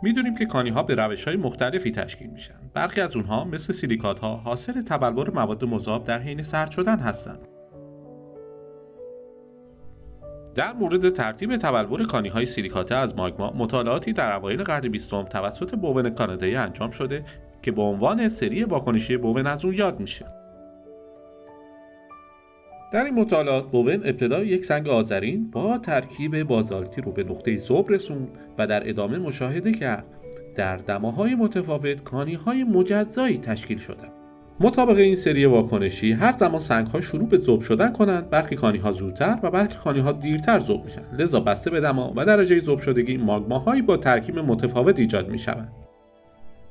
میدونیم که کانی‌ها به روش‌های مختلفی تشکیل میشن. برخی از اونها مثل سیلیکات‌ها حاصل تبلور مواد مذاب در حین سرد شدن هستند. در مورد ترتیب تبلور کانی‌های سیلیکاته از ماگما مطالعاتی در اوایل قرن 20 توسط بوون کانادایی انجام شده که به عنوان سری واکنشی بوون از اون یاد میشه. در این مطالعات بوون ابتدا یک سنگ آذرین با ترکیب بازالتی رو به نقطه ذوب رسوند و در ادامه مشاهده کرد در دماهای متفاوت کانی‌های مجزایی تشکیل شدند. مطابق این سری واکنشی هر زمان سنگ‌ها شروع به ذوب شدن کنند، برخی کانی‌ها زودتر و برخی کانی‌ها دیرتر ذوب میشن. لذا بسته به دما و درجه ذوب شدگی ماگماهایی با ترکیب متفاوت ایجاد میشوند.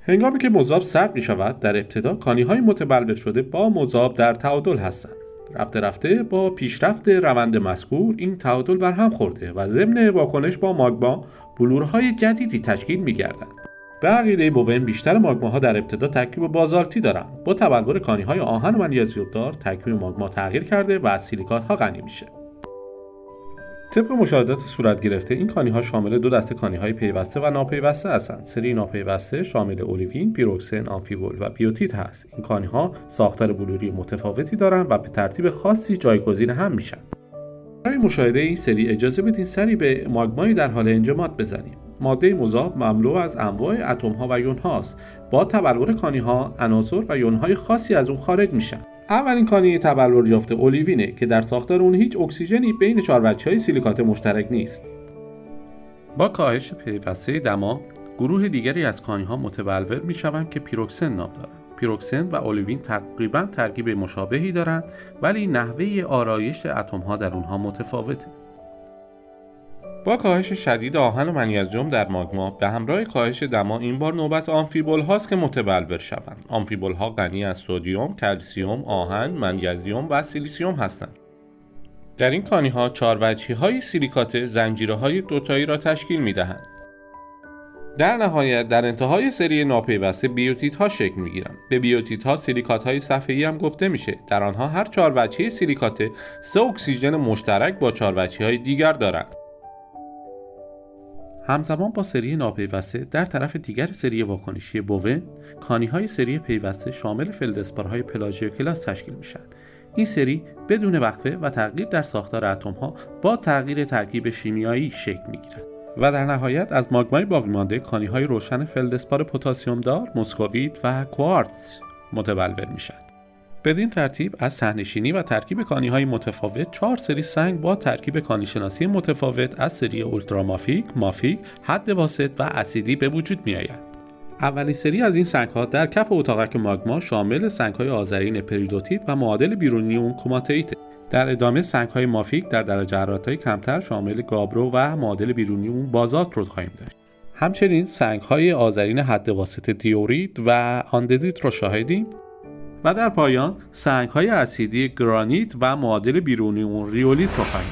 هنگامی که مذاب سرد میشود، در ابتدا کانی‌های متبلور شده با مذاب در تعادل هستند. رفته رفته با پیشرفت روند مذکور این تعادل برهم خورده و ضمن واکنش با ماگما بلورهای جدیدی تشکیل می‌گردند. به عقیده بوون بیشتر ماگماها در ابتدا ترکیب بازالتی دارند. با تبلور کانی‌های آهن و منیزیم‌دار ترکیب ماگما تغییر کرده و از سیلیکات‌ها غنی میشه. طبق مشاهدات صورت گرفته این کانی‌ها شامل دو دسته کانی‌های پیوسته و ناپیوسته هستند. سری ناپیوسته شامل اولیوین، پیروکسن، آمفیبول و بیوتیت هست. این کانی‌ها ساختار بلوری متفاوتی دارند و به ترتیب خاصی جایگزین هم میشن. برای مشاهده این سری اجازه بدین سری به ماگمای در حال انجماد بزنیم. ماده مذاب مملو از انواع اتم‌ها و یون‌هاست. با تبلور کانی‌ها عناصر و یون‌های خاصی از اون خارج میشن. اولین کانی تبلور یافته اولیوینه که در ساختار اون هیچ اکسیژنی بین چاربچه‌های سیلیکات مشترک نیست. با کاهش پیوسته دما، گروه دیگری از کانی‌ها متبلور میشوند که پیروکسن نام دارند. پیروکسن و اولیوین تقریباً ترکیب مشابهی دارند، ولی نحوه آرایش اتم‌ها در اونها متفاوته. با کاهش شدید آهن و منیزیم در ماگما به همراه کاهش دما این بار نوبت آمفیبول هاست که متبلور شوند. آمفیبول ها غنی از سدیم، کلسیم، آهن، منیزیم و سیلیسیوم هستند. در این کانی ها چاروجهی های سیلیکات زنجیره های دوتایی را تشکیل می دهند. در نهایت در انتهای سری ناپیوسته بیوتیت ها شکل می گیرند. به بیوتیت ها سیلیکات های صفحه‌ای هم گفته میشه. در آنها هر چاروجهی سیلیکات 3 اکسیژن مشترک با چاروجهی های دیگر دارند. همزمان با سری ناپیوسته در طرف دیگر سری واکنشی بوون، کانی‌های سری پیوسته شامل فلدسپارهای پلاژیوکلاس تشکیل میشن. این سری بدون وقفه و تغییر در ساختار اتم‌ها با تغییر ترکیب شیمیایی شکل میگیرند و در نهایت از ماگمای باقی مانده کانی‌های روشن فلدسپار پتاسیم دار، مسکویت و کوارتز متبلور میشن. بدین ترتیب از ته‌نشینی و ترکیب کانی‌های متفاوت 4 سری سنگ با ترکیب کانی‌شناسی متفاوت از سری اولترامافیک، مافیک، حد واسط و اسیدی به وجود می‌آیند. اولین سری از این سنگ‌ها در کف اتاقک ماگما شامل سنگ‌های آذرین پریدوتیت و معادل بیرونی اون کوماتئیت. در ادامه سنگ‌های مافیک در درجه حرارت‌های کمتر شامل گابرو و معادل بیرونی اون بازالت رو خواهیم داشت. همچنین سنگ‌های آذرین حد واسط دیوریت و آندزیت رو شاهدیم. و در پایان سنگ‌های اسیدی گرانیت و معادل بیرونی اون ریولیت رو خواهیم